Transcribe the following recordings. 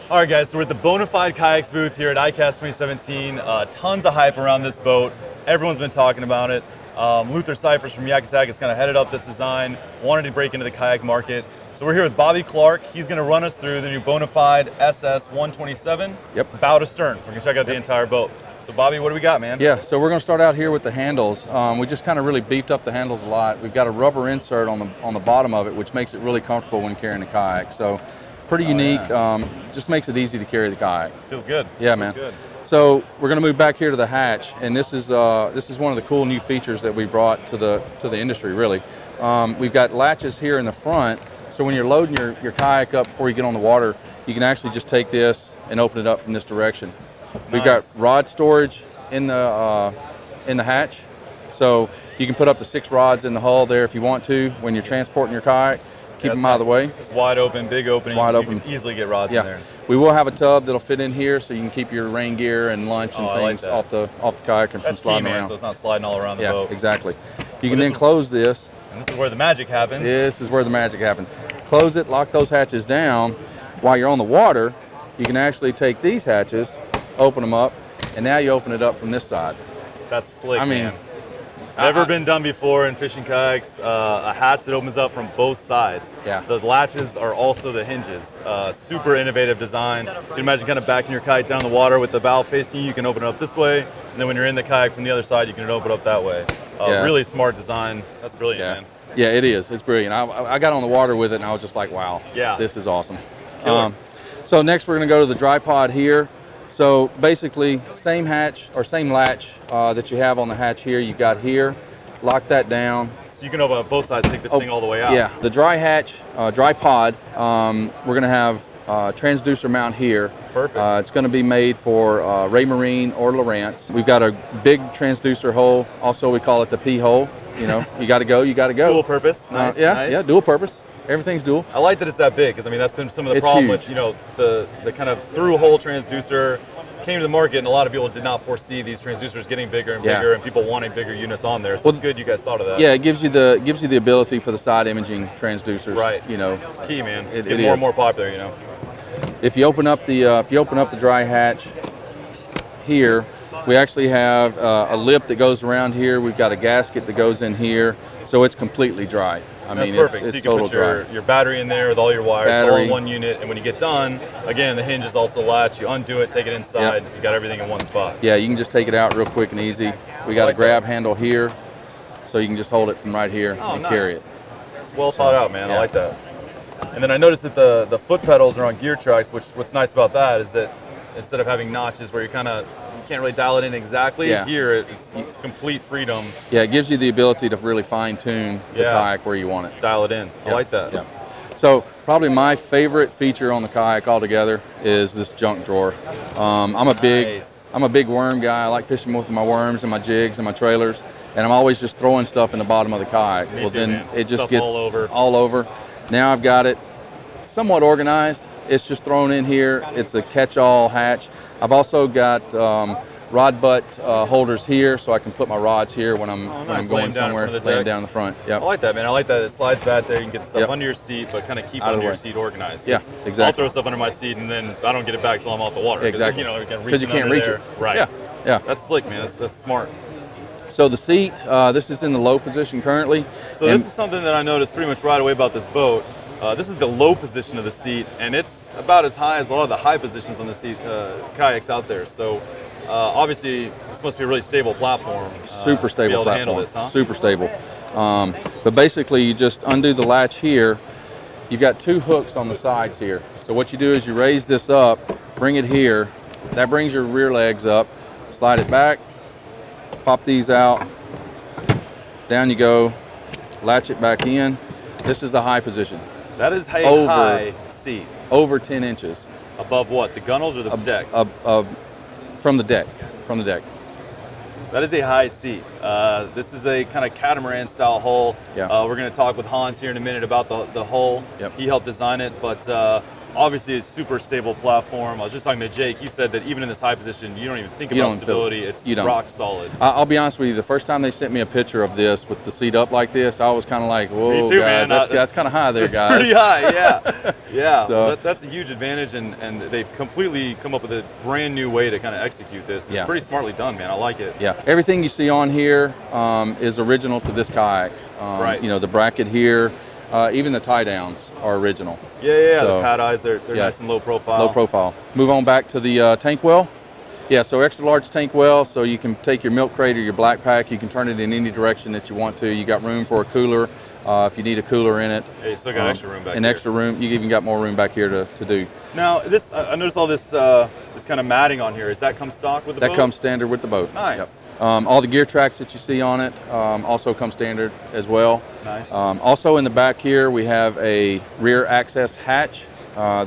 All right, guys, so we're at the Bonafide Kayaks booth here at ICAST 2017. Tons of hype around this boat. Everyone's been talking about it. Luther Cyphers from Kayak is kind of headed up this design, wanted to break into the kayak market. So we're here with Bobby Clark. He's going to run us through the new Bonafide SS127. Yep. Bow to stern. We're going to check out the entire boat. So Bobby, what do we got, man? Yeah, so we're going to start out here with the handles. We just kind of really beefed up the handles a lot. We've got a rubber insert on the bottom of it, which makes it really comfortable when carrying the kayak. So pretty unique. Yeah. Just makes it easy to carry the kayak. Feels good. Yeah, Feels man. Good. So we're going to move back here to the hatch, and this is one of the cool new features that we brought to the industry. Really, we've got latches here in the front. So when you're loading your kayak up before you get on the water, you can actually just take this and open it up from this direction. We've got rod storage in the hatch, so you can put up to 6 rods in the hull there if you want to when you're transporting your kayak. Keep them out of the way. It's wide open, big opening. Wide you open. can easily get rods in there. We will have a tub that'll fit in here, so you can keep your rain gear and lunch and things like off the kayak and from sliding man, around. So it's not sliding all around the boat. Yeah, exactly. You can then close this. And this is where the magic happens. This is where the magic happens. Close it, lock those hatches down. While you're on the water, you can actually take these hatches, open them up, and now you open it up from this side. That's slick, I mean, man. Never been done before in fishing kayaks. A hatch that opens up from both sides. Yeah. The latches are also the hinges. Super innovative design. You can imagine kind of backing your kayak down the water with the valve facing you. You can open it up this way, and then when you're in the kayak from the other side, you can open it up that way. Really smart design. That's brilliant, man. Yeah, it is. It's brilliant. I got on the water with it, and I was just like, wow, this is awesome. So next we're going to go to the dry pod here. So basically, same hatch or same latch that you have on the hatch here, you've got here. Lock that down. So you can open up both sides, take this thing all the way out. Yeah, the dry hatch, dry pod, we're going to have Transducer Mount here. Perfect. It's going to be made for Raymarine or Lowrance. We've got a big transducer hole. Also, we call it the P hole. You know, you got to go, you got to go. Dual purpose. Nice. Yeah, dual purpose. Everything's dual. I like that it's that big because I mean that's been some of the problem with the kind of through hole transducer came to the market and a lot of people did not foresee these transducers getting bigger and bigger and people wanting bigger units on there. So it's good you guys thought of that. Yeah, it gives you the ability for the side imaging transducers. Right. You know, it's key, man. It's it getting more and more popular. You know. If you open up the dry hatch here, we actually have a lip that goes around here. We've got a gasket that goes in here, so it's completely dry. I mean, perfect. It's so you can put your battery in there with all your wires, all in one unit, and when you get done, again, the hinge is also the latch. You undo it, take it inside. You got everything in one spot. Yeah, you can just take it out real quick and easy. We got a grab handle here, so you can just hold it from right here and carry it. It's well thought out, man. I like that. And then I noticed that the foot pedals are on gear tracks, which what's nice about that is that instead of having notches where you can't really dial it in exactly, here it's complete freedom. Yeah, it gives you the ability to really fine tune the kayak where you want it. Dial it in. I like that. Yeah. So probably my favorite feature on the kayak altogether is this junk drawer. I'm a big worm guy. I like fishing with my worms and my jigs and my trailers, and I'm always just throwing stuff in the bottom of the kayak. Me too, man. It just stuff gets all over. Now I've got it somewhat organized. It's just thrown in here. It's a catch-all hatch. I've also got rod butt holders here, so I can put my rods here when I'm going somewhere, laying down in the front. Yep. I like that, man. I like that it slides back there. You can get the stuff under your seat, but kind of keep under your seat organized. Yeah, exactly. I'll throw stuff under my seat, and then I don't get it back till I'm off the water. Exactly. Because you can't reach it. Right. Yeah. That's slick, man. That's smart. So the seat, this is in the low position currently. So this is something that I noticed pretty much right away about this boat. This is the low position of the seat, and it's about as high as a lot of the high positions on the seat kayaks out there. So obviously, this must be a really stable platform. Super stable to be able platform. To handle this, huh? Super stable. But basically, you just undo the latch here. You've got 2 hooks on the sides here. So what you do is you raise this up, bring it here. That brings your rear legs up. Slide it back. Pop these out. Down you go. Latch it back in. This is the high position. That is a high seat. Over 10 inches. Above what? The gunnels or the deck? From the deck. From the deck. That is a high seat. This is a kind of catamaran style hull. Yeah. We're going to talk with Hans here in a minute about the hull. Yep. He helped design it, but Obviously, it's super stable platform. I was just talking to Jake. He said that even in this high position, you don't even think about stability. It's rock solid. I'll be honest with you. The first time they sent me a picture of this with the seat up like this, I was kind of like, "Whoa, me too, guys, man. that's kind of high there, guys." Pretty high, yeah, yeah. So, that's a huge advantage, and they've completely come up with a brand new way to kind of execute this. And it's pretty smartly done, man. I like it. Yeah, everything you see on here is original to this kayak. Right. You know, the bracket here. Even the tie downs are original. Yeah, so, the pad eyes, they're nice and low profile. Low profile. Move on back to the tank well. Yeah, so extra large tank well, so you can take your milk crate or your black pack, you can turn it in any direction that you want to. You got room for a cooler if you need a cooler in it. Yeah, you still got extra room back here. Extra room, you even got more room back here to do. Now, I noticed all this this kind of matting on here. Does that come stock with the boat? That comes standard with the boat. Nice. Yep. All the gear tracks that you see on it also come standard as well. Nice. Also in the back here, we have a rear access hatch.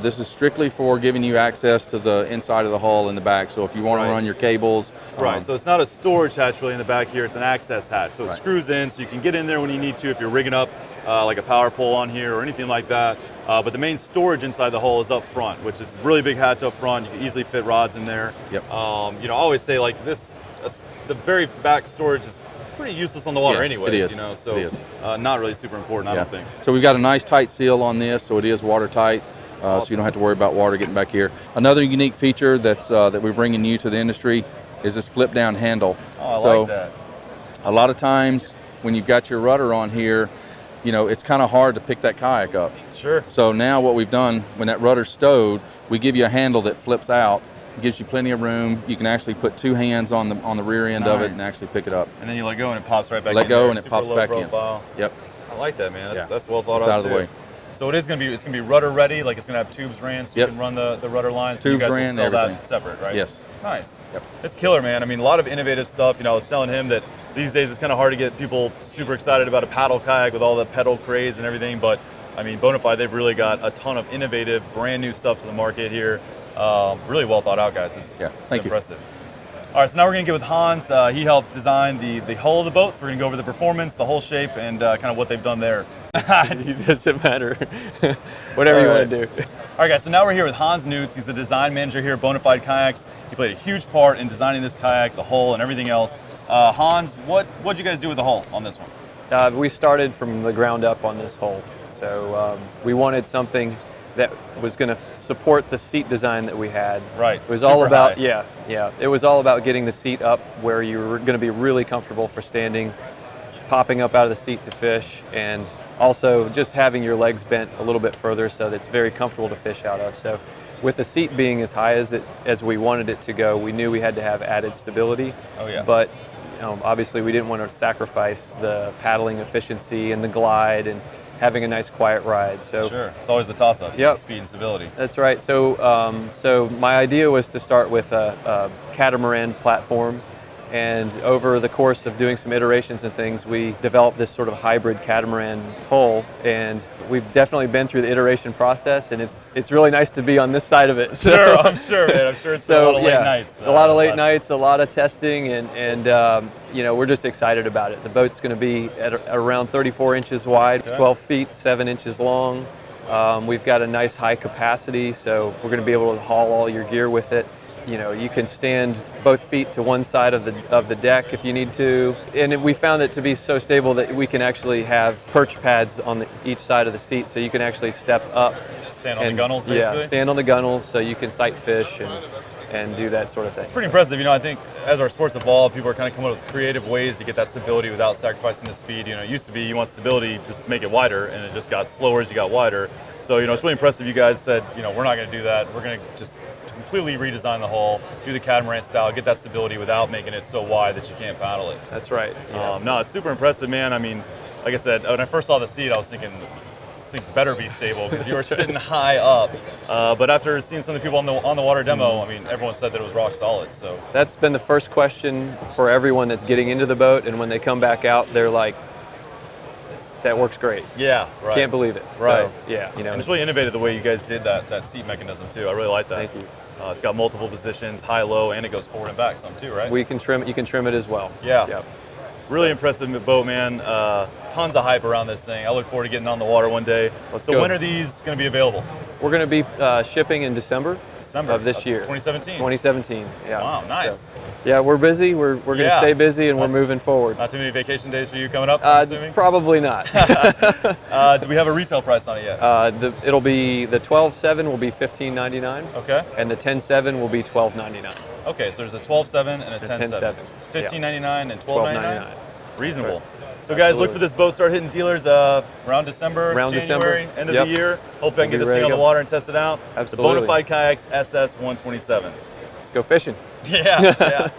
This is strictly for giving you access to the inside of the hull in the back. So if you want to run your cables. Right, so it's not a storage hatch really in the back here, it's an access hatch. So it screws in so you can get in there when you need to if you're rigging up like a power pole on here or anything like that. But the main storage inside the hull is up front, which is a really big hatch up front. You can easily fit rods in there. Yep. You know, I always say like this, the very back storage is pretty useless on the water anyways, it is. You know, so not really super important, I don't think. So we've got a nice tight seal on this, so it is watertight. Awesome. So you don't have to worry about water getting back here. Another unique feature that we're bringing new to the industry is this flip down handle. Oh, I like that. A lot of times when you've got your rudder on here, you know, it's kind of hard to pick that kayak up. Sure. So now what we've done, when that rudder's stowed, we give you a handle that flips out. It gives you plenty of room. You can actually put two hands on the rear end of it and actually pick it up. And then you let go and it pops right back in. Let go and it Super pops low back profile. in. Yep. I like that, man. That's well thought out. It's out of the way. So it's gonna be rudder ready, like it's gonna have tubes ran, so you can run the rudder lines. Tubes you guys ran, will sell everything. that separate, right? Yes. Nice. Yep. It's killer, man. I mean, a lot of innovative stuff. You know, I was telling him that these days it's kind of hard to get people super excited about a paddle kayak with all the pedal craze and everything, but I mean, Bonafide, they've really got a ton of innovative, brand new stuff to the market here. Really well thought out, guys. It's impressive. All right, so now we're gonna get with Hans. He helped design the hull of the boat. So we're gonna go over the performance, the hull shape, and kind of what they've done there. It doesn't matter. Whatever you want to do. All right, guys, so now we're here with Hans Newts. He's the design manager here at Bonafide Kayaks. He played a huge part in designing this kayak, the hull, and everything else. Hans, what'd you guys do with the hull on this one? We started from the ground up on this hull. So we wanted something that was going to support the seat design that we had. Right. It was all about, it was all about getting the seat up where you were going to be really comfortable for standing, popping up out of the seat to fish, and also just having your legs bent a little bit further so that it's very comfortable to fish out of. So with the seat being as high as we wanted it to go, we knew we had to have added stability. Oh, yeah. But obviously we didn't want to sacrifice the paddling efficiency and the glide and having a nice quiet ride. So sure, it's always the toss-up. Yep. Speed and stability. That's right. So my idea was to start with a catamaran platform, and over the course of doing some iterations and things, we developed this sort of hybrid catamaran hull, and we've definitely been through the iteration process, and it's really nice to be on this side of it. Sure, I'm sure, man. I'm sure it's a lot of late nights. A lot of late nights, a lot of testing, and we're just excited about it. The boat's going to be at around 34 inches wide, it's 12 feet, 7 inches long. We've got a nice high capacity, so we're going to be able to haul all your gear with it. You can stand both feet to one side of the deck if you need to. And we found it to be so stable that we can actually have perch pads on each side of the seat, so you can actually step up. Stand on the gunnels, basically? Yeah, stand on the gunnels so you can sight fish and do that sort of thing. It's pretty impressive. I think as our sports evolve, people are kind of coming up with creative ways to get that stability without sacrificing the speed. It used to be you want stability, just make it wider, and it just got slower as you got wider. So, it's really impressive you guys said, we're not going to do that. We're going to just completely redesign the hull, do the catamaran style, get that stability without making it so wide that you can't paddle it. That's right. Yeah. No, it's super impressive, man. I mean, like I said, when I first saw the seat, I was thinking, better be stable because you were sitting high up. But after seeing some of the people on the water demo, I mean, everyone said that it was rock solid. So that's been the first question for everyone that's getting into the boat, and when they come back out, they're like, "That works great." Yeah, right. Can't believe it. Right. So, yeah, And it's really innovative the way you guys did that seat mechanism too. I really like that. Thank you. It's got multiple positions, high, low, and it goes forward and back some too, right? We can trim it. You can trim it as well. Yeah. Yep. Really impressive boat, man. Tons of hype around this thing. I look forward to getting on the water one day. Let's go. When are these going to be available? We're going to be shipping in December of this year. 2017. 2017. Yeah. Wow, nice. So, yeah, we're busy. We're going to stay busy, and we're moving forward. Not too many vacation days for you coming up, I'm assuming? Probably not. Do we have a retail price on it yet? It'll be the 12.7 will be $15.99. Okay. And the 10.7 will be $12.99. Okay, so there's a 12.7 and a 10.7. $15.99 and $12.99. Reasonable. So guys, Absolutely. look for this boat start hitting dealers around December, January, end of the year. Hopefully I can get this thing on the water and test it out. Absolutely. The Bonafide Kayaks SS127. Let's go fishing. Yeah.